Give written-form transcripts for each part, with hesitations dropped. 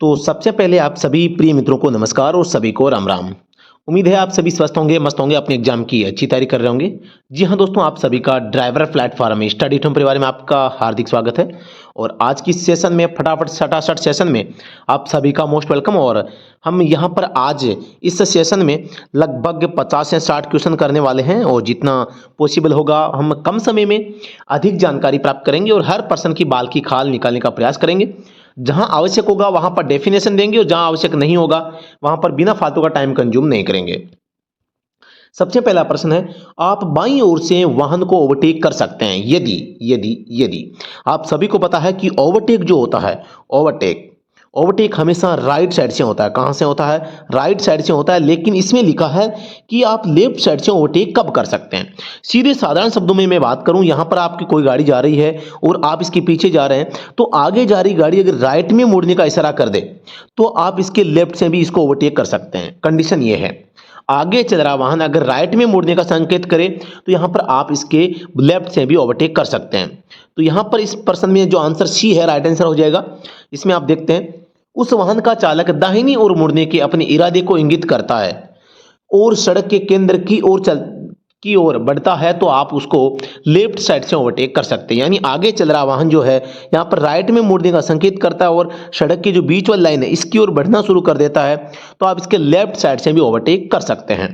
तो सबसे पहले आप सभी प्रिय मित्रों को नमस्कार और सभी को राम राम। उम्मीद है आप सभी स्वस्थ होंगे, मस्त होंगे, अपने एग्जाम की अच्छी तैयारी कर रहे होंगे। जी हाँ दोस्तों, आप सभी का ड्राइवर प्लेटफॉर्म स्टडी होम परिवार में आपका हार्दिक स्वागत है। और आज की सेशन में फटाफट सटासट सेशन में आप सभी का मोस्ट वेलकम। और हम यहाँ पर आज इस सेशन में लगभग 50 से 60 क्वेश्चन करने वाले हैं और जितना पॉसिबल होगा हम कम समय में अधिक जानकारी प्राप्त करेंगे और हर पर्सन की बाल की खाल निकालने का प्रयास करेंगे। जहां आवश्यक होगा वहां पर डेफिनेशन देंगे और जहां आवश्यक नहीं होगा वहां पर बिना फालतू का टाइम कंज्यूम नहीं करेंगे। सबसे पहला प्रश्न है, आप बाईं ओर से वाहन को ओवरटेक कर सकते हैं यदि यदि यदि आप सभी को पता है कि ओवरटेक जो होता है, ओवरटेक हमेशा राइट साइड से होता है। कहां से होता है? राइट साइड से होता है। लेकिन इसमें लिखा है कि आप लेफ्ट साइड से ओवरटेक कब कर सकते हैं। सीधे साधारण शब्दों में मैं बात करूं, यहां पर आपकी कोई गाड़ी जा रही है और आप इसके पीछे जा रहे हैं, तो आगे जा रही गाड़ी अगर राइट में मुड़ने का इशारा कर दे तो आप इसके लेफ्ट से भी इसको ओवरटेक कर सकते हैं। कंडीशन ये है, आगे चल रहा वाहन अगर राइट में मुड़ने का संकेत करे तो यहां पर आप इसके लेफ्ट से भी ओवरटेक कर सकते हैं। तो यहां पर इस प्रश्न में जो आंसर सी है राइट आंसर हो जाएगा। इसमें आप देखते हैं, उस वाहन का चालक दाहिनी ओर मुड़ने के अपने इरादे को इंगित करता है और सड़क के केंद्र की ओर बढ़ता है तो आप उसको लेफ्ट साइड से ओवरटेक कर सकते हैं। यानी आगे चल रहा वाहन जो है यहाँ पर राइट में मुड़ने का संकेत करता है और सड़क की जो बीच वाली लाइन है इसकी ओर बढ़ना शुरू कर देता है तो आप इसके लेफ्ट साइड से भी ओवरटेक कर सकते हैं।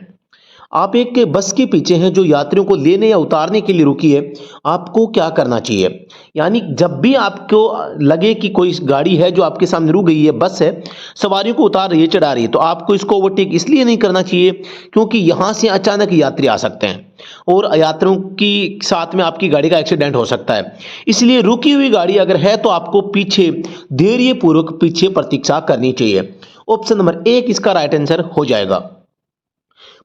आप एक बस के पीछे हैं जो यात्रियों को लेने या उतारने के लिए रुकी है, आपको क्या करना चाहिए? यानी जब भी आपको लगे कि कोई गाड़ी है जो आपके सामने रुक गई है, बस है, सवारियों को उतार रही है, चढ़ा रही है, तो आपको इसको ओवरटेक इसलिए नहीं करना चाहिए क्योंकि यहां से अचानक यात्री आ सकते हैं और यात्रियों की साथ में आपकी गाड़ी का एक्सीडेंट हो सकता है। इसलिए रुकी हुई गाड़ी अगर है तो आपको पीछे धैर्यपूर्वक पीछे प्रतीक्षा करनी चाहिए। ऑप्शन नंबर 1 इसका राइट आंसर हो जाएगा।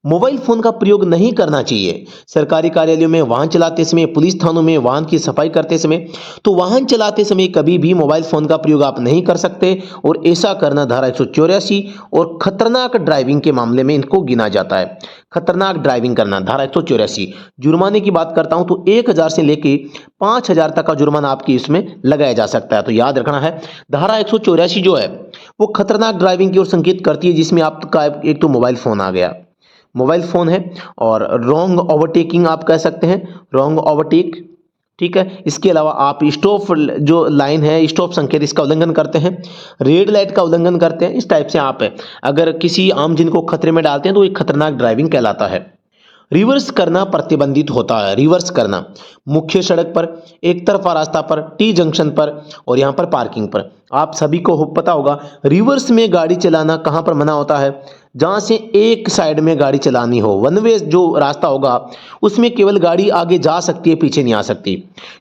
मोबाइल फोन का प्रयोग नहीं करना चाहिए। सरकारी कार्यालयों में वाहन चलाते समय, पुलिस थानों में वाहन की सफाई करते समय, तो वाहन चलाते समय कभी भी मोबाइल फोन का प्रयोग आप नहीं कर सकते और ऐसा करना धारा 184 और खतरनाक ड्राइविंग के मामले में इनको गिना जाता है। खतरनाक ड्राइविंग करना धारा 184। जुर्माने की बात करता हूं तो 1000 से लेके 5000 तक का जुर्माना आपकी इसमें लगाया जा सकता है। तो याद रखना है, धारा 184 जो है वो खतरनाक ड्राइविंग की ओर संकेत करती है, जिसमें आपका एक तो मोबाइल फोन आ गया, मोबाइल फोन है, और रॉन्ग ओवरटेकिंग आप कह सकते हैं, रॉन्ग ओवरटेक, ठीक है। इसके अलावा आप स्टॉप जो लाइन है, स्टॉप संकेत, इसका उल्लंघन करते हैं, रेड लाइट का उल्लंघन करते हैं। इस टाइप से आप अगर किसी आम जन को खतरे में डालते हैं तो एक खतरनाक ड्राइविंग कहलाता है। रिवर्स करना प्रतिबंधित होता है। रिवर्स करना मुख्य सड़क पर, एक तरफा रास्ता पर, टी जंक्शन पर और यहाँ पर पार्किंग पर। आप सभी को पता होगा रिवर्स में गाड़ी चलाना कहाँ पर मना होता है? जहाँ से एक साइड में गाड़ी चलानी हो, वन वे जो रास्ता होगा उसमें केवल गाड़ी आगे जा सकती है, पीछे नहीं आ सकती,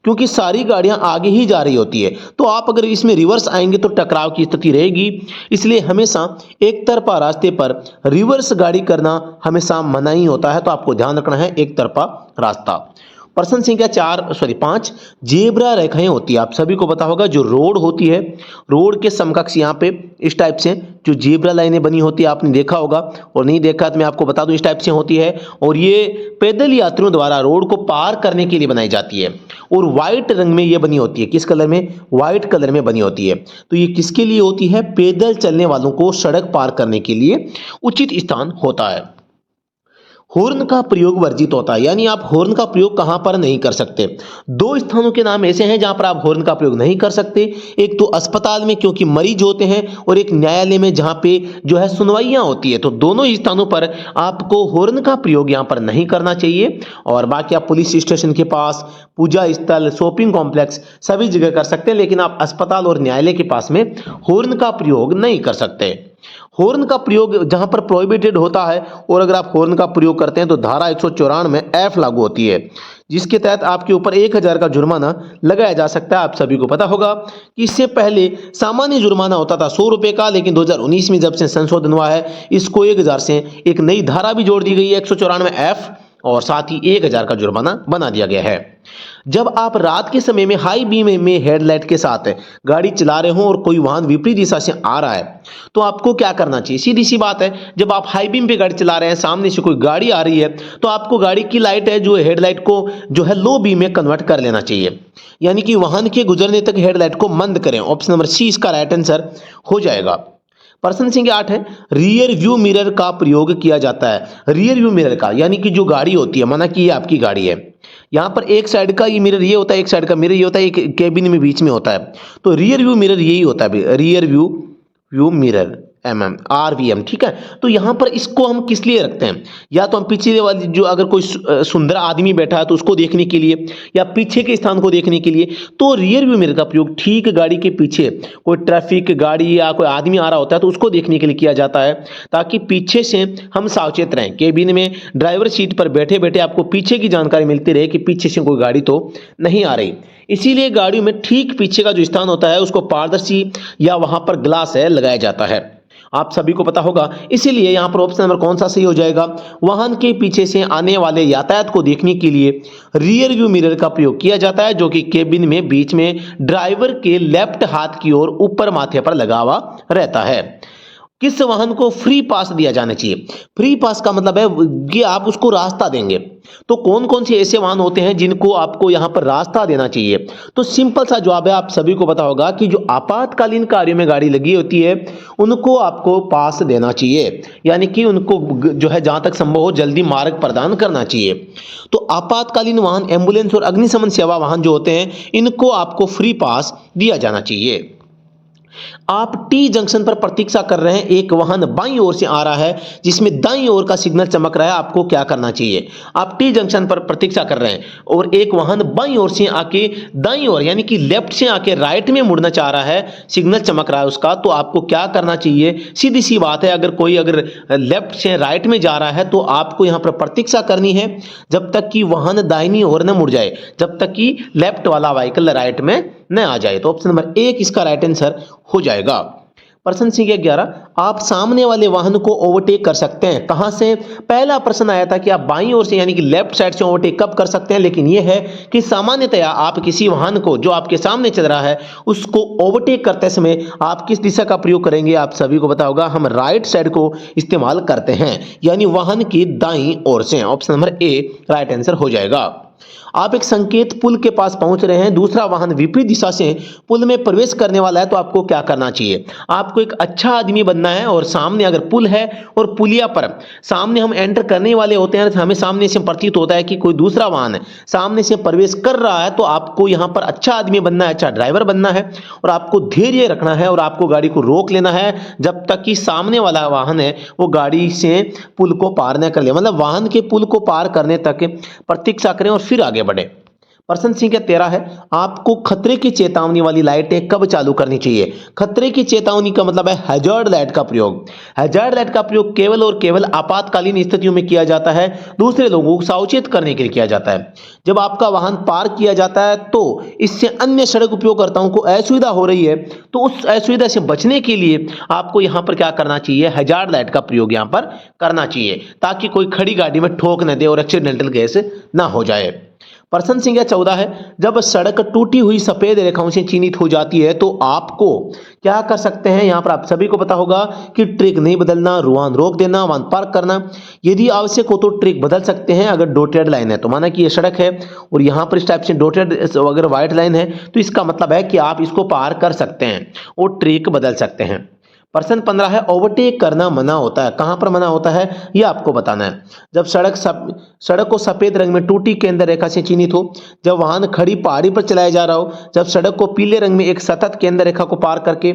क्योंकि सारी गाड़ियाँ आगे ही जा रही होती है। तो आप अगर इसमें रिवर्स आएंगे तो टकराव की स्थिति रहेगी। इसलिए हमेशा एक तरफा रास्ते पर रिवर्स गाड़ी करना हमेशा मना ही होता है। तो आपको ध्यान रखना है एक तरफा रास्ता। प्रश्न संख्या 5 जेब्रा रेखाएं होती है। आप सभी को पता होगा जो रोड होती है, रोड के समकक्ष यहाँ पे इस टाइप से जो जेब्रा लाइनें बनी होती है, आपने देखा होगा, और नहीं देखा तो मैं आपको बता दूं, इस टाइप से होती है और ये पैदल यात्रियों द्वारा रोड को पार करने के लिए बनाई जाती है और व्हाइट रंग में ये बनी होती है। किस कलर में? व्हाइट कलर में बनी होती है। तो ये किसके लिए होती है? पैदल चलने वालों को सड़क पार करने के लिए उचित स्थान होता है। हॉर्न का प्रयोग वर्जित होता है, यानी आप हॉर्न का प्रयोग कहां पर नहीं कर सकते? 2 स्थानों के नाम ऐसे हैं जहां पर आप हॉर्न का प्रयोग नहीं कर सकते। एक तो अस्पताल में क्योंकि मरीज होते हैं, और एक न्यायालय में जहां पे जो है सुनवाइयां होती है। तो दोनों ही स्थानों पर आपको हॉर्न का प्रयोग यहां पर नहीं करना चाहिए। और बाकी आप पुलिस स्टेशन के पास, पूजा स्थल, शॉपिंग कॉम्प्लेक्स सभी जगह कर सकते हैं, लेकिन आप अस्पताल और न्यायालय के पास में हॉर्न का प्रयोग नहीं कर सकते। हॉर्न का प्रयोग जहां पर प्रोहिबिटेड होता है और अगर आप हॉर्न का प्रयोग करते हैं तो धारा 194 में F लागू होती है, जिसके तहत आपके ऊपर 1000 का जुर्माना लगाया जा सकता है। आप सभी को पता होगा कि इससे पहले सामान्य जुर्माना होता था 100 रुपए का, लेकिन 2019 में जब से संशोधन हुआ है इसको 1000 से एक नई धारा भी जोड़ दी गई है 194 F, और साथ ही 1000 का जुर्माना बना दिया गया है। जब आप रात के समय में हाई बीम में हेडलाइट के साथ गाड़ी चला रहे हो और कोई वाहन विपरीत दिशा से आ रहा है तो आपको क्या करना चाहिए? सीधी सी बात है, जब आप हाई बीम पे गाड़ी चला रहे हैं, सामने से कोई गाड़ी आ रही है तो आपको गाड़ी की लाइट है जो हेडलाइट को जो है लो बीम में कन्वर्ट कर लेना चाहिए, यानी कि वाहन के गुजरने तक हेडलाइट को मंद करें। ऑप्शन नंबर सी इसका राइट आंसर हो जाएगा। प्रश्न संख्या 8 है, रियर व्यू मिरर का प्रयोग किया जाता है। रियर व्यू मिरर का यानी कि जो गाड़ी होती है, माना कि ये आपकी गाड़ी है, यहाँ पर एक साइड का ये मिरर ये होता है, एक साइड का मिरर ये होता है, एक केबिन में बीच में होता है, तो रियर व्यू मिरर यही होता है, रियर व्यू मिरर RVM, ठीक है। तो यहाँ पर इसको हम किस लिए रखते हैं, या तो हम पीछे वाली जो अगर कोई सुंदर आदमी बैठा है तो उसको देखने के लिए, या पीछे के स्थान को देखने के लिए। तो रियर व्यू मिरर का प्रयोग ठीक गाड़ी के पीछे कोई ट्रैफिक गाड़ी या कोई आदमी आ रहा होता है तो उसको देखने के लिए किया जाता है, ताकि पीछे से हम सावचेत रहें। केबिन में ड्राइवर सीट पर बैठे बैठे आपको पीछे की जानकारी मिलती रहे कि पीछे से कोई गाड़ी तो नहीं आ रही। इसीलिए गाड़ियों में ठीक पीछे का जो स्थान होता है उसको पारदर्शी या वहां पर ग्लास है लगाया जाता है, आप सभी को पता होगा। इसीलिए यहां पर ऑप्शन नंबर कौन सा सही हो जाएगा, वाहन के पीछे से आने वाले यातायात को देखने के लिए रियर व्यू मिरर का प्रयोग किया जाता है, जो कि केबिन में बीच में ड्राइवर के लेफ्ट हाथ की ओर ऊपर माथे पर लगा हुआ रहता है। किस वाहन को फ्री पास दिया जाना चाहिए, फ्री पास का मतलब है कि आप उसको रास्ता देंगे। तो कौन कौन से ऐसे वाहन होते हैं जिनको आपको यहां पर रास्ता देना चाहिए, तो सिंपल सा जवाब है, आप सभी को पता होगा कि जो आपातकालीन कार्यों में गाड़ी लगी होती है उनको आपको पास देना चाहिए, यानी कि उनको जो है जहां तक संभव हो जल्दी मार्ग प्रदान करना चाहिए। तो आपातकालीन वाहन, एम्बुलेंस और अग्निशमन सेवा वाहन जो होते हैं इनको आपको फ्री पास दिया जाना चाहिए। आप टी जंक्शन पर प्रतीक्षा कर रहे हैं, एक वाहन बाईं ओर से आ रहा है जिसमें दाईं ओर का सिग्नल चमक रहा है, आपको क्या करना चाहिए। आप टी जंक्शन पर प्रतीक्षा कर रहे हैं और एक वाहन बाईं ओर से आके दाईं ओर यानी कि लेफ्ट से आके राइट में मुड़ना चाह रहा है, सिग्नल चमक रहा है उसका, तो आपको क्या करना चाहिए। सीधी सी बात है, अगर कोई लेफ्ट से राइट में जा रहा है तो आपको यहां पर प्रतीक्षा करनी है जब तक कि वाहन दाहिनी ओर न मुड़ जाए, जब तक कि लेफ्ट वाला व्हीकल राइट में न आ जाए। तो ऑप्शन नंबर 1 इसका राइट आंसर हो जाएगा। प्रश्न संख्या 11, आप सामने वाले वाहन को ओवरटेक कर सकते हैं, कहां से। पहला प्रश्न आया था कि आप बाईं ओर से यानी कि लेफ्ट साइड से ओवरटेक कब कर सकते हैं, लेकिन यह है कि सामान्यतया आप किसी वाहन को जो आपके सामने चल रहा है उसको ओवरटेक करते समय आप किस दिशा का प्रयोग करेंगे, आप सभी को पता होगा, हम राइट साइड को इस्तेमाल करते हैं, यानी वाहन की दाईं ओर से। Option number A right answer हो जाएगा। आप एक संकेत पुल के पास पहुंच रहे हैं, दूसरा वाहन विपरीत दिशा से पुल में प्रवेश करने वाला है, तो आपको क्या करना चाहिए। आपको एक अच्छा आदमी बनना है और सामने अगर पुल है और पुलिया पर सामने हम एंटर करने वाले होते हैं, हमें सामने से प्रतीत होता है कि कोई दूसरा वाहन है सामने से प्रवेश कर रहा है, तो आपको यहां पर अच्छा आदमी बनना है, अच्छा ड्राइवर बनना है और आपको धैर्य रखना है और आपको गाड़ी को रोक लेना है जब तक कि सामने वाला वाहन है वो गाड़ी से पुल को पार न कर ले, मतलब वाहन के पुल को पार करने तक प्रतीक्षा करें और फिर आगे बढ़े। प्रश्न संख्या 13 है, आपको खतरे की चेतावनी वाली लाइटें कब चालू करनी चाहिए। खतरे की चेतावनी का मतलब है हैजार्ड लाइट का प्रयोग। हैजार्ड लाइट का प्रयोग केवल और केवल आपातकालीन स्थितियों में किया जाता है, दूसरे लोगों को सावचेत करने के लिए किया जाता है। जब आपका वाहन पार किया जाता है तो इससे अन्य सड़क उपयोगकर्ताओं को असुविधा हो रही है, तो उस असुविधा से बचने के लिए आपको यहां पर क्या करना चाहिए, हैजार्ड लाइट का प्रयोग यहां पर करना चाहिए, ताकि कोई खड़ी गाड़ी में ठोक न दे और एक्सीडेंटल केस ना हो जाए। प्रश्न संख्या 14 है, जब सड़क टूटी हुई सफेद रेखाओं से चिन्हित हो जाती है तो आपको क्या कर सकते हैं। यहां पर आप सभी को पता होगा कि ट्रिक नहीं बदलना, वाहन रोक देना, वाहन पार्क करना, यदि आवश्यक हो तो ट्रिक बदल सकते हैं। अगर डॉटेड लाइन है तो माना कि ये सड़क है और यहां पर इस टाइप से डॉटेड अगर व्हाइट लाइन है तो इसका मतलब है कि आप इसको पार कर सकते हैं और ट्रिक बदल सकते हैं। प्रश्न 15 है, ओवरटेक करना मना होता है, कहां पर मना होता है यह आपको बताना है। जब सड़क को सफेद रंग में टूटी केंद्र रेखा से चिन्हित हो, जब वाहन खड़ी पहाड़ी पर चलाया जा रहा हो, जब सड़क को पीले रंग में एक सतत केंद्र रेखा को पार करके,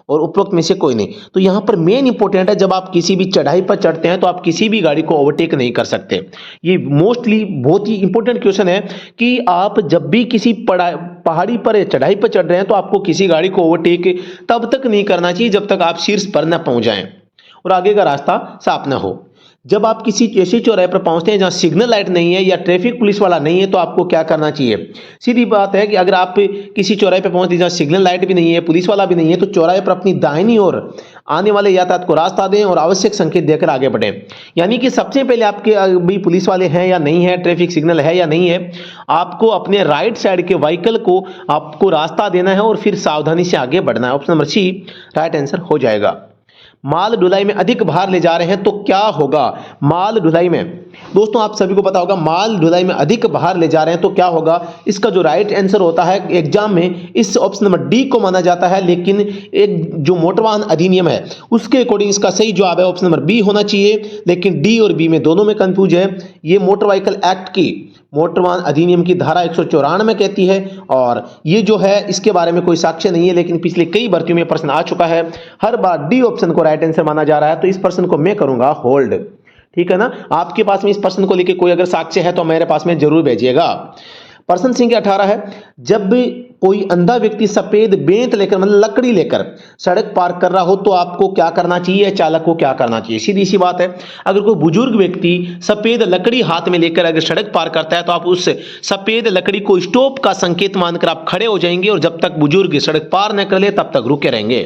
और उपरोक्त में से कोई नहीं। तो यहां पर मेन इंपॉर्टेंट है, जब आप किसी भी चढ़ाई पर चढ़ते हैं तो आप किसी भी गाड़ी को ओवरटेक नहीं कर सकते। ये मोस्टली बहुत ही इंपॉर्टेंट क्वेश्चन है कि आप जब भी किसी पहाड़ी पर चढ़ाई पर चढ़ रहे हैं तो आपको किसी गाड़ी को ओवरटेक तब तक नहीं करना चाहिए जब तक आप शीर्ष पर न पहुंच जाएं और आगे का रास्ता साफ न हो। जब आप किसी ऐसे चौराहे पर पहुंचते हैं जहां सिग्नल लाइट नहीं है या ट्रैफिक पुलिस वाला नहीं है तो आपको क्या करना चाहिए। सीधी बात है कि अगर आप किसी चौराहे पर पहुंचते हैं जहां सिग्नल लाइट भी नहीं है, पुलिस वाला भी नहीं है, तो चौराहे पर अपनी दाहिनी ओर आने वाले यातायात को रास्ता दें और आवश्यक संकेत देकर आगे बढ़ें। यानी कि सबसे पहले आपके भी पुलिस वाले हैं या नहीं है, ट्रैफिक सिग्नल है या नहीं है, आपको अपने राइट साइड के व्हीकल को आपको रास्ता देना है और फिर सावधानी से आगे बढ़ना है। Option number C right answer हो जाएगा। माल ढुलाई में अधिक भार ले जा रहे हैं तो क्या होगा। माल ढुलाई में दोस्तों आप सभी को पता होगा माल ढुलाई में अधिक बाहर ले जा रहे हैं तो क्या होगा, इसका जो राइट आंसर होता है एग्जाम में इस ऑप्शन नंबर डी को माना जाता है, लेकिन एक जो मोटर वाहन अधिनियम है उसके अकॉर्डिंग इसका सही जवाब है ऑप्शन नंबर बी होना चाहिए, लेकिन डी और बी में दोनों में कंफ्यूज है। ये मोटर व्हीकल एक्ट की मोटर वाहन अधिनियम की धारा 194 कहती है और ये जो है इसके बारे में कोई साक्ष्य नहीं है, लेकिन पिछले कई भर्तियों में प्रश्न आ चुका है, हर बार डी ऑप्शन को राइट आंसर माना जा रहा है, तो इस प्रश्न को मैं करूंगा होल्ड। ठीक है ना, आपके पास में इस प्रश्न को लेकर कोई अगर साक्ष्य है तो मेरे पास में जरूर भेजिएगा। प्रश्न संख्या 18 है, जब कोई अंधा व्यक्ति सफेद बेंत लेकर मतलब लकड़ी लेकर सड़क पार कर रहा हो तो आपको क्या करना चाहिए, चालक को क्या करना चाहिए? सीधी सी बात है, अगर कोई बुजुर्ग व्यक्ति सफेद लकड़ी हाथ में लेकर अगर सड़क पार करता है तो आप उस सफेद लकड़ी को स्टॉप का संकेत मानकर आप खड़े हो जाएंगे और जब तक बुजुर्ग सड़क पार न कर ले तब तक रुके रहेंगे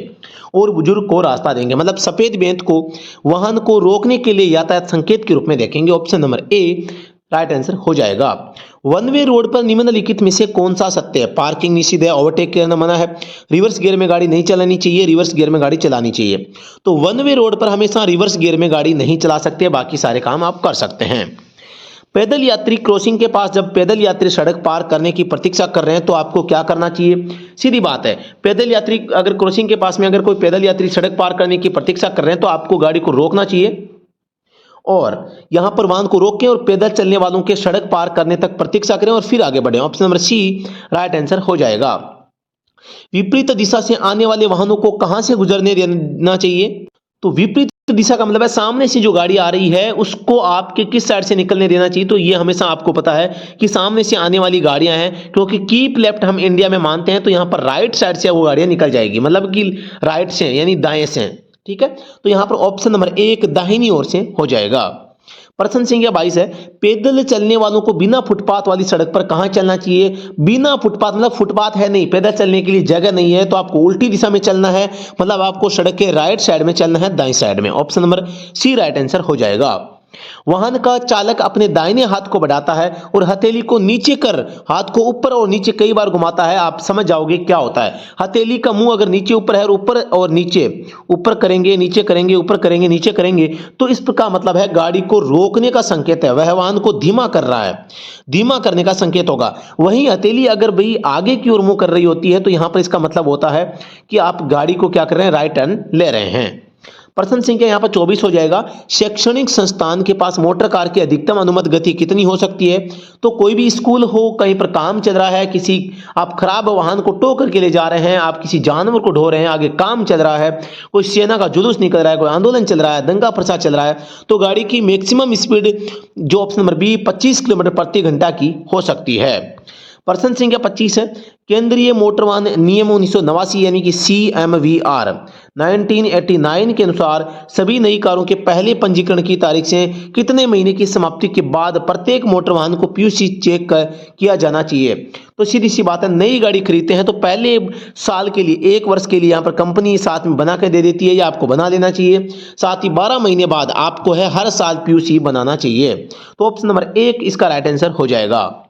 और बुजुर्ग को रास्ता देंगे। मतलब सफेद बेंत को वाहन को रोकने के लिए यातायात संकेत के रूप में देखेंगे। Option number A right answer हो जाएगा। वन वे रोड पर निम्नलिखित में से कौन सा सत्य है? पार्किंग निषिद्ध है, ओवरटेक करना मना है, रिवर्स गियर में गाड़ी नहीं चलानी चाहिए, रिवर्स गियर में गाड़ी चलानी चाहिए। तो वन वे रोड पर हमेशा रिवर्स गियर में गाड़ी नहीं चला सकते, बाकी सारे काम आप कर सकते हैं। पैदल यात्री क्रॉसिंग के पास जब पैदल यात्री सड़क पार करने की प्रतीक्षा कर रहे हैं तो आपको क्या करना चाहिए? सीधी बात है, पैदल यात्री अगर क्रॉसिंग के पास में अगर कोई पैदल यात्री सड़क पार करने की प्रतीक्षा कर रहे हैं तो आपको गाड़ी को रोकना चाहिए और यहां पर वाहन को रोकें और पैदल चलने वालों के सड़क पार करने तक प्रतीक्षा करें और फिर आगे बढ़ें। Option number C right answer हो जाएगा। विपरीत दिशा से आने वाले वाहनों को कहां से गुजरने देना चाहिए? तो विपरीत दिशा का मतलब है सामने से जो गाड़ी आ रही है उसको आपके किस साइड से निकलने देना चाहिए। तो ये हमेशा आपको पता है कि सामने से आने वाली गाड़ियां हैं, क्योंकि कीप लेफ्ट हम इंडिया में मानते हैं, तो यहां पर राइट साइड से वो गाड़ियां निकल जाएगी, मतलब कि राइट से यानी दाएं से। ठीक है, तो यहां पर ऑप्शन नंबर एक दाहिनी ओर से हो जाएगा। प्रश्न संख्या 22 है, पैदल चलने वालों को बिना फुटपाथ वाली सड़क पर कहां चलना चाहिए? बिना फुटपाथ मतलब फुटपाथ है नहीं, पैदल चलने के लिए जगह नहीं है, तो आपको उल्टी दिशा में चलना है, मतलब आपको सड़क के राइट साइड में चलना है, दाईं साइड में। Option number C right answer हो जाएगा। वाहन का चालक अपने दाहिने हाथ को बढ़ाता है और हथेली को नीचे कर हाथ को ऊपर और नीचे कई बार घुमाता है। आप समझ जाओगे क्या होता है। हथेली का मुंह अगर नीचे ऊपर है और ऊपर और नीचे, ऊपर करेंगे नीचे करेंगे ऊपर करेंगे नीचे करेंगे, तो इस का मतलब है गाड़ी को रोकने का संकेत है, वह वाहन को धीमा कर रहा है, धीमा करने का संकेत होगा। वहीं हथेली अगर भाई आगे की ओर मुंह कर रही होती है तो यहां पर इसका मतलब होता है कि आप गाड़ी को क्या कर रहे हैं, राइट टर्न ले रहे हैं। प्रश्न संख्या यहां पर 24 हो जाएगा। शैक्षणिक संस्थान के पास मोटर कार की अधिकतम अनुमत गति कितनी हो सकती है? तो कोई भी स्कूल हो, कहीं पर काम चल रहा है, किसी आप खराब वाहन को टो करके ले जा रहे हैं, आप किसी जानवर को ढो रहे हैं, आगे काम चल रहा है, कोई सेना का जुलूस निकल रहा है, कोई आंदोलन चल रहा है, दंगा फसाद चल रहा है, तो गाड़ी की मैक्सिमम स्पीड जो ऑप्शन नंबर बी 25 किलोमीटर प्रति घंटा की हो सकती है। प्रश्न संख्या 25 है, केंद्रीय मोटर वाहन नियम 1989 यानी कि CMVR 1989 के अनुसार सभी नई कारों के पहले पंजीकरण की तारीख से कितने महीने की समाप्ति के बाद प्रत्येक मोटर वाहन को PUC चेक किया जाना चाहिए? तो सीधी सी बात है, नई गाड़ी खरीदते हैं तो पहले साल के लिए, एक वर्ष के लिए यहाँ पर कंपनी साथ में बना कर दे देती है या आपको बना लेना चाहिए। साथ ही 12 महीने बाद आपको है हर साल PUC बनाना चाहिए। तो ऑप्शन नंबर एक इसका राइट आंसर हो जाएगा।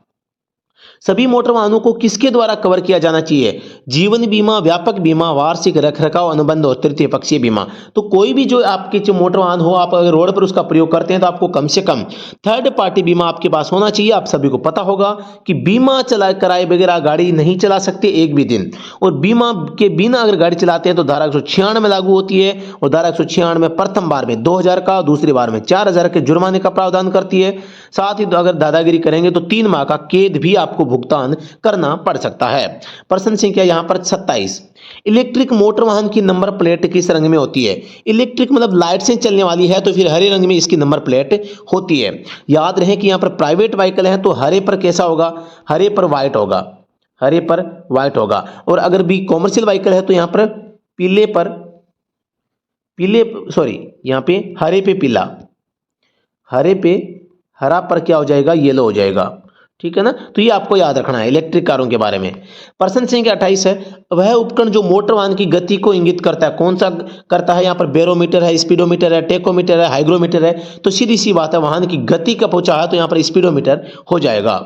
सभी मोटर वाहनों को किसके द्वारा कवर किया जाना चाहिए? जीवन बीमा, व्यापक बीमा, वार्षिक रखरखाव अनुबंध और तृतीय पक्षीय बीमा। तो कोई भी जो आपके जो मोटर वाहन हो, आप अगर रोड पर उसका प्रयोग करते हैं तो आपको कम से कम थर्ड पार्टी बीमा आपके पास होना चाहिए। आप सभी को पता होगा कि बीमा चला कराए बगैर गाड़ी नहीं चला सकते एक भी दिन, और बीमा के बिना अगर गाड़ी चलाते हैं तो धारा 196 में लागू होती है, और धारा 196 में प्रथम बार में 2000 का, दूसरी बार में 4000 के जुर्माने का प्रावधान करती है। साथ ही अगर दादागिरी करेंगे तो 3 माह का कैद भी आपको भुगतान करना पड़ सकता है। प्रश्न संख्या यहां पर 27, इलेक्ट्रिक मोटर वाहन की नंबर प्लेट किस रंग में होती है? इलेक्ट्रिक मतलब लाइट से चलने वाली है तो फिर हरे रंग में इसकी नंबर प्लेट होती है। याद रहे कि यहां पर प्राइवेट व्हीकल है तो हरे पर कैसा होगा, हरे पर व्हाइट होगा, हरे पर व्हाइट होगा। और अगर भी कॉमर्शियल व्हीकल है तो यहां पर पीले पर यहां पे हरे पे पीला, हरे पे हरा पर क्या हो जाएगा, येलो हो जाएगा। ठीक है ना, तो ये आपको याद रखना है इलेक्ट्रिक कारों के बारे में। प्रश्न संख्या 28 है, वह उपकरण जो मोटर वाहन की गति को इंगित करता है कौन सा करता है? यहाँ पर बैरोमीटर है, स्पीडोमीटर है, टेकोमीटर है, हाइग्रोमीटर है। तो सीधी सी बात है, वाहन की गति का पूछा है तो यहाँ पर स्पीडोमीटर हो जाएगा।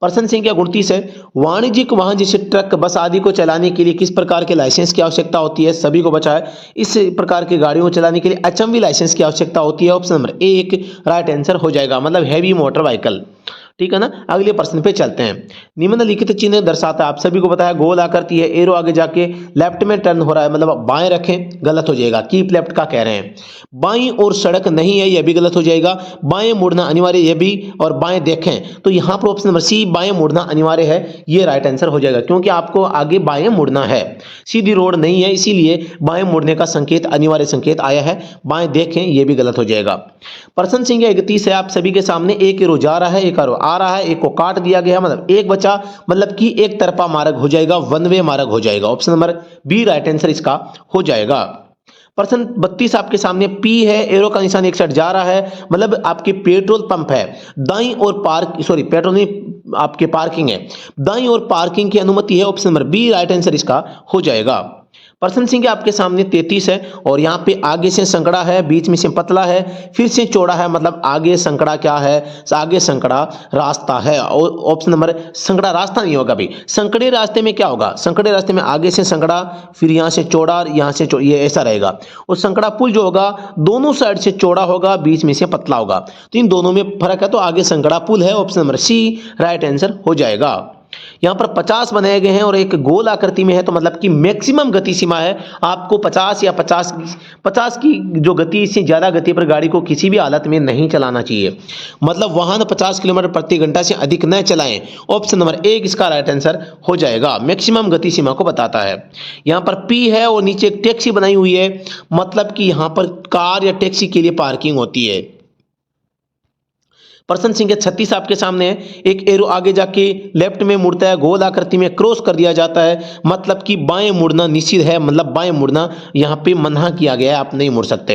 प्रश्न संख्या 29 है, वाणिज्यिक वाहन जैसे ट्रक, बस आदि को चलाने के लिए किस प्रकार के लाइसेंस की आवश्यकता होती है? सभी को बचा है। इस प्रकार की गाड़ियों को चलाने के लिए एचएमवी लाइसेंस की आवश्यकता होती है। ऑप्शन नंबर ए एक राइट आंसर हो जाएगा, मतलब हैवी मोटर व्हीकल। ठीक है ना। अगले प्रश्न पे चलते हैं। निम्नलिखित चिन्ह दर्शाता है, आप सभी को पता है गोल आकृति है, एरो आगे जाके लेफ्ट में टर्न हो रहा है, मतलब बाएं रखें, गलत हो जाएगा, कीप लेफ्ट का कह रहे हैं। बाईं और सड़क नहीं है, यह भी गलत हो जाएगा। बाएं मुड़ना अनिवार्य, यह भी, और बाएं देखें, तो यहां पर ऑप्शन नंबर सी बाएं मुड़ना अनिवार्य है, ये राइट आंसर हो जाएगा, क्योंकि आपको आगे बाएं मुड़ना है, सीधी रोड नहीं है, इसीलिए बाएं मुड़ने का संकेत, अनिवार्य संकेत आया है। बाएं देखें, यह भी गलत हो जाएगा। प्रश्न संख्या 31 है, आप सभी के सामने एक एरो जा रहा है, एक एरो आ रहा है, एक को काट दिया गया, मतलब एक बचा, मतलब कि एक तरफा मार्ग हो जाएगा, वन वे मार्ग हो जाएगा। Option number B right answer इसका हो जाएगा। प्रश्न 32 आपके सामने पी है, एरो का निशान एक साइड जा रहा है, मतलब आपके पेट्रोल पंप है, दाईं और पेट्रोल नहीं, आपके पार्किंग है, दाईं और पार्किंग की अनुमति है। Option number B right answer इसका हो जाएगा। प्रश्न संख्या आपके सामने 33 है, और यहाँ पे आगे से संकड़ा है, बीच में से पतला है, फिर से चौड़ा है, मतलब आगे संकड़ा क्या है? आगे संकड़ा रास्ता है। और ऑप्शन नंबर, संकड़ा रास्ता नहीं होगा भाई, संकड़े रास्ते में क्या होगा? संकड़े रास्ते में आगे से संकड़ा, फिर यहाँ से चौड़ा, यहाँ से ये ऐसा रहेगा। और संकड़ा पुल जो होगा दोनों साइड से चौड़ा होगा, बीच में से पतला होगा, तो इन दोनों में फर्क है, तो आगे संकड़ा पुल है। Option number C right answer हो जाएगा। यहां पर 50 बनाए गए हैं और एक गोल आकृति में है, तो मतलब कि मैक्सिमम गति सीमा है, आपको 50 या 50 की जो गति, इससे ज्यादा गति पर गाड़ी को किसी भी हालत में नहीं चलाना चाहिए, मतलब वाहन 50 किलोमीटर प्रति घंटा से अधिक न चलाएं। ऑप्शन नंबर एक इसका राइट आंसर हो जाएगा, मैक्सिमम गति सीमा को बताता है। यहां पर पी है और नीचे एक टैक्सी बनाई हुई है, मतलब कि यहां पर कार या टैक्सी के लिए पार्किंग होती है। प्रश्न संख्या 36 आपके सामने है, एक एरो आगे जाके लेफ्ट में मुड़ता है, गोल आकृति में क्रॉस कर दिया जाता है, मतलब कि बाएं मुड़ना निषिद्ध है, मतलब बाएं मुड़ना यहाँ पे मना किया गया है, आप नहीं मुड़ सकते।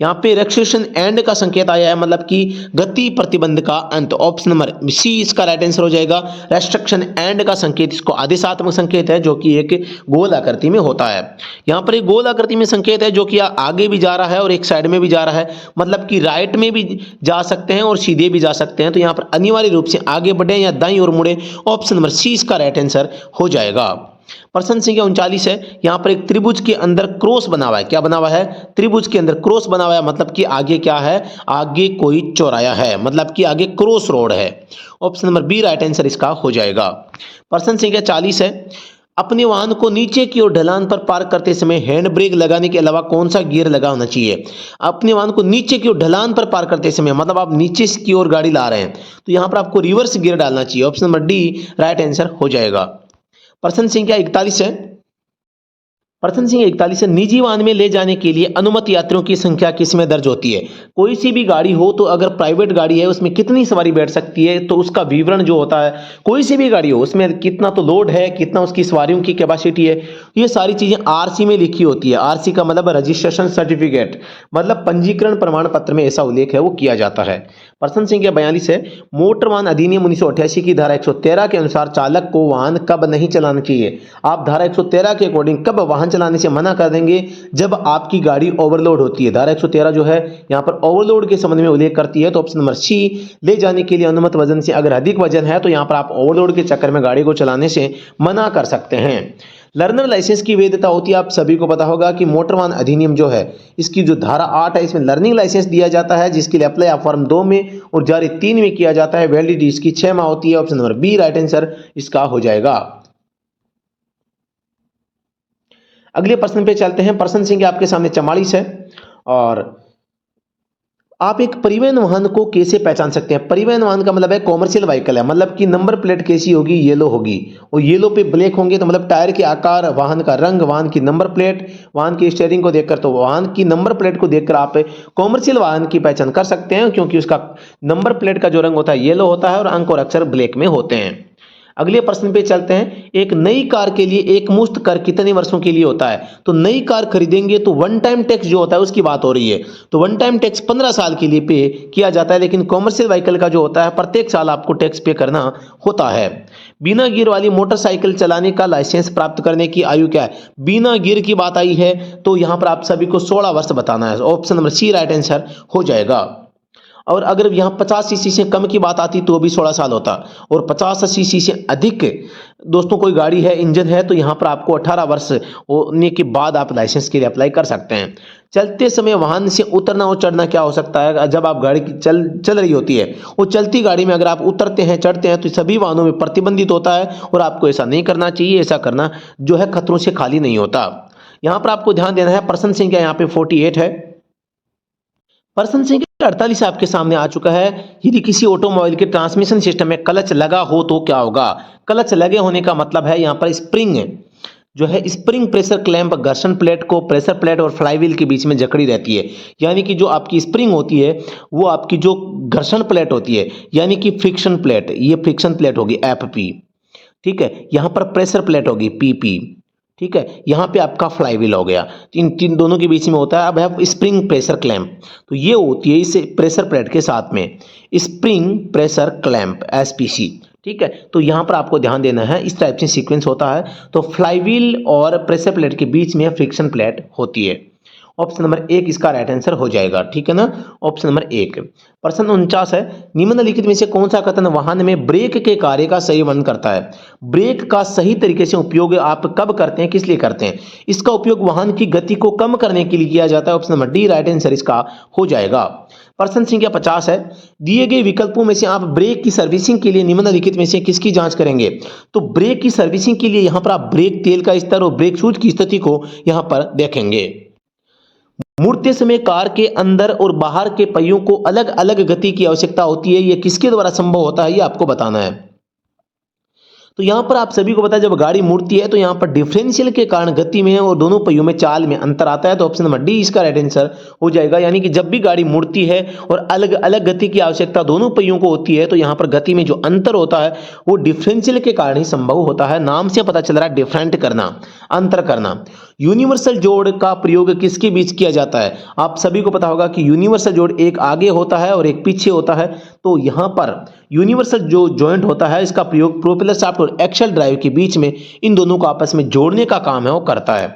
यहाँ पे रेस्ट्रिक्शन एंड का संकेत आया है, मतलब कि गति प्रतिबंध का अंत। ऑप्शन नंबर सी इसका राइट आंसर हो जाएगा। रेस्ट्रिक्शन एंड का संकेत, इसको आदेशात्मक संकेत है, जो कि एक गोल आकृति में होता है। यहाँ पर एक गोल आकृति में संकेत है, जो कि आगे भी जा रहा है और एक साइड में भी जा रहा है, मतलब कि राइट में भी जा सकते हैं और सीधे भी जा सकते हैं, तो यहां पर अनिवार्य रूप से आगे बढ़े या दाईं ओर मुड़े। ऑप्शन नंबर सी इसका राइट आंसर हो जाएगा। प्रश्न संख्या 39 है, यहां पर एक त्रिभुज के अंदर क्रॉस बना हुआ है, क्या बना हुआ है? त्रिभुज के अंदर क्रॉस बना हुआ है, मतलब कि आगे क्या है? आगे कोई चौराया है, मतलब कि आगे क्रॉस रोड है। Option number B right answer इसका हो जाएगा। प्रश्न संख्या 40 है, अपने वाहन को नीचे की ओर ढलान पर पार्क करते समय हैंड ब्रेक लगाने के अलावा कौन सा गियर लगा होना चाहिए? अपने वाहन को नीचे की ओर ढलान पर पार्क करते समय, मतलब आप नीचे की ओर गाड़ी ला रहे हैं, तो यहां पर आपको रिवर्स गियर डालना चाहिए। Option number D right answer हो जाएगा। प्रश्न संख्या 41 है, प्रश्न संख्या 41 है, निजी वाहन में ले जाने के लिए अनुमत यात्रियों की संख्या किसमें दर्ज होती है? कोई सी भी गाड़ी हो, तो अगर प्राइवेट गाड़ी है उसमें कितनी सवारी बैठ सकती है, तो उसका विवरण जो होता है, कोई सी भी गाड़ी हो उसमें कितना तो लोड है, कितना उसकी सवारियों की कैपेसिटी है, ये सारी चीजें आरसी में लिखी होती है। आरसी का मतलब रजिस्ट्रेशन सर्टिफिकेट, मतलब पंजीकरण प्रमाण पत्र में ऐसा उल्लेख है, वो किया जाता है। प्रश्न संख्या 42 है, मोटर वाहन अधिनियम 1988 की धारा 113 के अनुसार चालक को वाहन कब नहीं चलाना चाहिए? आप धारा 113 के अकॉर्डिंग कब वाहन चलाने से मना कर देंगे? जब आपकी गाड़ी ओवरलोड होती है। धारा 113 जो है यहाँ पर ओवरलोड के संबंध में उल्लेख करती है, तो ऑप्शन नंबर सी ले जाने के लिए अनुमत वजन से अगर अधिक वजन है, तो यहाँ पर आप ओवरलोड के चक्कर में गाड़ी को चलाने से मना कर सकते हैं। लर्नर लाइसेंस की वैधता होती है, आप सभी को पता होगा कि मोटर वाहन अधिनियम जो है, इसकी जो धारा 8 है, इसमें लर्निंग लाइसेंस दिया जाता है, जिसके लिए अप्लाई आप फॉर्म 2 में और जारी 3 में किया जाता है। वैलिडिटी इसकी 6 माह होती है। Option number B right answer इसका हो जाएगा। अगले प्रश्न पे चलते हैं। प्रश्न संख्या आपके सामने 44 है, और आप एक परिवहन वाहन को कैसे पहचान सकते हैं? परिवहन वाहन का मतलब है कॉमर्शियल व्हीकल है, मतलब कि नंबर प्लेट कैसी होगी? येलो होगी, और येलो पे ब्लैक होंगे, तो मतलब टायर के आकार, वाहन का रंग, वाहन की नंबर प्लेट, वाहन की स्टीयरिंग को देखकर, तो वाहन की नंबर प्लेट को देखकर आप कॉमर्शियल वाहन की पहचान कर सकते हैं, क्योंकि उसका नंबर प्लेट का जो रंग होता है येलो होता है और अंक और अक्षर ब्लैक में होते हैं। अगले प्रश्न पे चलते हैं। एक नई कार के लिए एक मुश्त कर कितने वर्षों के लिए होता है? तो नई कार खरीदेंगे तो वन टाइम टैक्स जो होता है उसकी बात हो रही है, तो वन टाइम टैक्स 15 साल के लिए पे किया जाता है, लेकिन कॉमर्शियल व्हीकल का जो होता है प्रत्येक साल आपको टैक्स पे करना होता है। बिना गियर वाली मोटरसाइकिल चलाने का लाइसेंस प्राप्त करने की आयु क्या है? बिना गियर की बात आई है, तो यहां पर आप सभी को 16 वर्ष बताना है। Option number C right answer हो जाएगा। और अगर यहाँ 50 सीसी से कम की बात आती तो भी 16 साल होता, और 50 सीसी से अधिक दोस्तों कोई गाड़ी है, इंजन है, तो यहाँ पर आपको 18 वर्ष होने के बाद आप लाइसेंस के लिए अप्लाई कर सकते हैं। चलते समय वाहन से उतरना और चढ़ना क्या हो सकता है, जब आप गाड़ी की चल रही होती है, वो चलती गाड़ी में अगर आप उतरते हैं चढ़ते हैं तो सभी वाहनों में प्रतिबंधित होता है, और आपको ऐसा नहीं करना चाहिए। ऐसा करना जो है खतरों से खाली नहीं होता। यहाँ पर आपको ध्यान देना है, पर्सन संख्या यहाँ पे 48 है। पर्सन संख्या 48 आपके सामने आ चुका है। यदि किसी ऑटोमोबाइल के ट्रांसमिशन सिस्टम में क्लच लगा हो तो क्या होगा। क्लच लगे होने का मतलब है यहाँ पर स्प्रिंग जो है, स्प्रिंग प्रेशर क्लैंप घर्षण प्लेट को प्रेशर प्लेट और फ्लाईव्हील के बीच में जकड़ी रहती है। यानी कि जो आपकी स्प्रिंग होती है वो आपकी जो घर्षण प्लेट होती है, यानी कि फ्रिक्शन प्लेट, ये फ्रिक्शन प्लेट होगी FP, ठीक है। यहाँ पर प्रेशर प्लेट होगी PP, ठीक है। यहाँ पे आपका फ्लाईव्हील हो गया, इन दोनों के बीच में होता है अब है स्प्रिंग प्रेशर क्लैंप। तो ये होती है इस प्रेशर प्लेट के साथ में स्प्रिंग प्रेशर क्लैंप SPC, ठीक है। तो यहाँ पर आपको ध्यान देना है, इस टाइप से सीक्वेंस होता है। तो फ्लाईव्हील और प्रेशर प्लेट के बीच में फ्रिक्शन प्लेट होती है। ऑप्शन नंबर 1 इसका राइट आंसर हो जाएगा, ठीक है ना। Option number 1। प्रश्न 49 है, निम्नलिखित में से कौन सा कथन वाहन में ब्रेक के कार्य का सही वर्णन करता है। ब्रेक का सही तरीके से उपयोग आप कब करते हैं, किस लिए करते हैं। इसका उपयोग वाहन की गति को कम करने के लिए किया जाता है। Option number D right answer इसका हो जाएगा। प्रश्न संख्या 50 है, दिए गए विकल्पों में से आप ब्रेक की सर्विसिंग के लिए निम्नलिखित में से किसकी जांच करेंगे। तो ब्रेक की सर्विसिंग के लिए यहां पर आप ब्रेक तेल का स्तर और ब्रेक शूज की स्थिति को यहां पर देखेंगे। मुड़ते समय कार के अंदर और बाहर के पहियों को अलग अलग गति की आवश्यकता होती है। यह किसके द्वारा संभव होता है, यह आपको बताना है। तो यहां पर आप सभी को पता है, जब गाड़ी मुड़ती है तो यहां पर डिफरेंशियल के कारण गति में और दोनों पहियों में चाल में अंतर आता है। तो ऑप्शन नंबर डी इसका राइट आंसर हो जाएगा। यानी कि जब भी गाड़ी मुड़ती है और अलग अलग गति की आवश्यकता दोनों पहियों को होती है, तो यहां पर गति में जो अंतर होता है वो डिफरेंशियल के कारण ही संभव होता है। नाम से पता चल रहा है, डिफरेंट करना, अंतर करना। यूनिवर्सल जोड़ का प्रयोग किसके बीच किया जाता है। आप सभी को पता होगा कि यूनिवर्सल जोड़ एक आगे होता है और एक पीछे होता है। तो यहां पर यूनिवर्सल जो जॉइंट होता है इसका प्रयोग प्रोपेलर शाफ्ट और एक्सल ड्राइव के बीच में इन दोनों को आपस में जोड़ने का काम है वो करता है।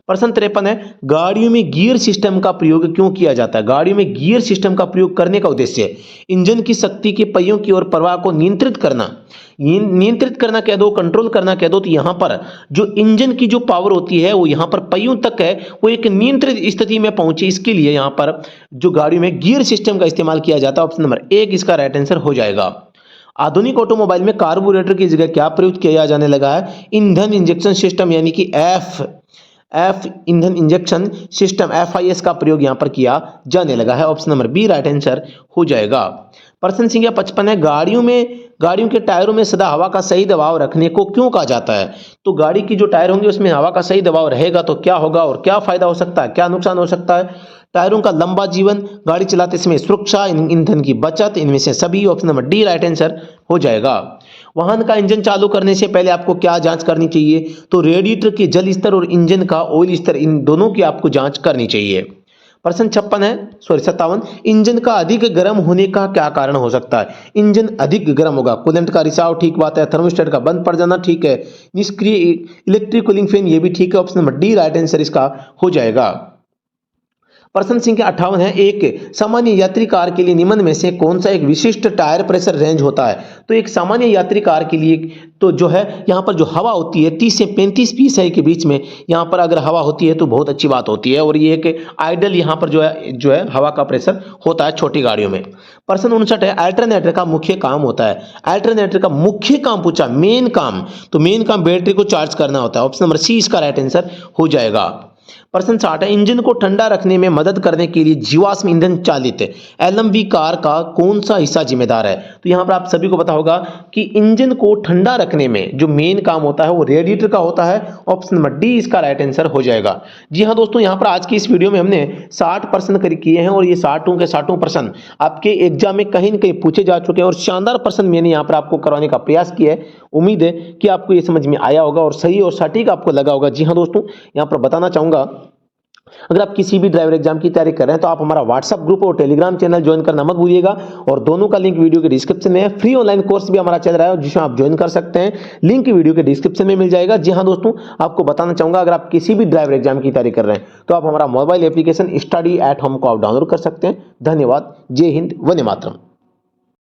प्रश्न 53 है, गाड़ियों में गियर सिस्टम का प्रयोग क्यों किया जाता है। गाड़ियों में गियर सिस्टम का प्रयोग करने का उद्देश्य इंजन की शक्ति के पहियों की ओर प्रवाह को नियंत्रित करना कह दो, कंट्रोल करना कह दो। तो यहां पर जो इंजन की जो पावर होती है वो यहां पर पहियों तक है, वो एक नियंत्रित स्थिति में पहुंचे, इसके लिए यहां पर जो गाड़ियों में गियर सिस्टम का इस्तेमाल किया जाता है। ऑप्शन नंबर 1 इसका राइट आंसर हो जाएगा। आधुनिक ऑटोमोबाइल में कार्बोरेटर की जगह क्या प्रयुक्त किया जाने लगा है। ईंधन इंजेक्शन सिस्टम, यानी कि एफ ईंधन इंजेक्शन सिस्टम FIS का प्रयोग यहां पर किया जाने लगा है। Option number B right answer हो जाएगा। प्रश्न संख्या 55 है, गाड़ियों के टायरों में सदा हवा का सही दबाव रखने को क्यों कहा जाता है। तो गाड़ी की जो टायर होंगे उसमें हवा का सही दबाव रहेगा तो क्या होगा और क्या फायदा हो सकता है, क्या नुकसान हो सकता है। टायरों का लंबा जीवन, गाड़ी चलाते समय सुरक्षा, ईंधन की बचत, इनमें से सभी। Option number D right answer हो जाएगा। वाहन का इंजन चालू करने से पहले आपको क्या जांच करनी चाहिए। तो रेडिएटर के जल स्तर और इंजन का ऑयल स्तर, इन दोनों की आपको जांच करनी चाहिए। प्रश्न 57, इंजन का अधिक गर्म होने का क्या कारण हो सकता है। इंजन अधिक गर्म होगा, कूलेंट का रिसाव, ठीक बात है। थर्मोस्टेट का बंद पड़ जाना, ठीक है। निष्क्रिय इलेक्ट्रिक कूलिंग फैन, ये भी ठीक है। Option number D right answer इसका हो जाएगा। प्रश्न संख्या 58 है, एक सामान्य यात्री कार के लिए निम्न में से कौन सा एक विशिष्ट टायर प्रेशर रेंज होता है। तो एक सामान्य यात्री कार के लिए तो जो है यहाँ पर जो हवा होती है 30 से 35 PSI के बीच में यहाँ पर अगर हवा होती है तो बहुत अच्छी बात होती है। और ये एक आइडल यहाँ पर जो है हवा का प्रेशर होता है छोटी गाड़ियों में। प्रश्न 59 है, अल्टरनेटर का मुख्य काम होता है। अल्टरनेटर का मुख्य काम पूछा, मेन काम, तो मेन काम बैटरी को चार्ज करना होता है। ऑप्शन नंबर सी इसका राइट आंसर हो जाएगा। प्रश्न 60 है, इंजन को ठंडा रखने में मदद करने के लिए जीवाश्म ईंधन चालित LMV कार का कौन सा हिस्सा जिम्मेदार है। तो यहां पर आप सभी को पता होगा कि इंजन को ठंडा रखने में जो मेन काम होता है वो रेडिएटर का होता है। ऑप्शन नंबर डी इसका राइट आंसर हो जाएगा। जी हां दोस्तों, यहां पर आज की इस वीडियो में हमने 60 प्रश्न किए हैं और ये 60 के 60 प्रश्न आपके एग्जाम में कहीं न कहीं पूछे जा चुके हैं और शानदार प्रश्न मैंने यहाँ पर आपको करवाने का प्रयास किया है। उम्मीद है कि आपको ये समझ में आया होगा और सही और सटीक आपको लगा होगा। जी हाँ दोस्तों, यहाँ पर बताना चाहूंगा अगर आप किसी भी ड्राइवर एग्जाम की तैयारी कर रहे हैं तो आप हमारा व्हाट्सएप ग्रुप और टेलीग्राम चैनल ज्वाइन करना मत भूलिएगा, और दोनों का लिंक वीडियो के डिस्क्रिप्शन में है। फ्री ऑनलाइन कोर्स भी हमारा चल रहा है जिसमें आप ज्वाइन कर सकते हैं, लिंक वीडियो के डिस्क्रिप्शन में मिल जाएगा। जी हाँ दोस्तों, आपको बताना चाहूंगा अगर आप किसी भी ड्राइवर एग्जाम की तैयारी कर रहे हैं तो आप हमारा mobile application study at home को आप डाउनलोड कर सकते हैं। धन्यवाद। जय हिंद, वंदे मातरम।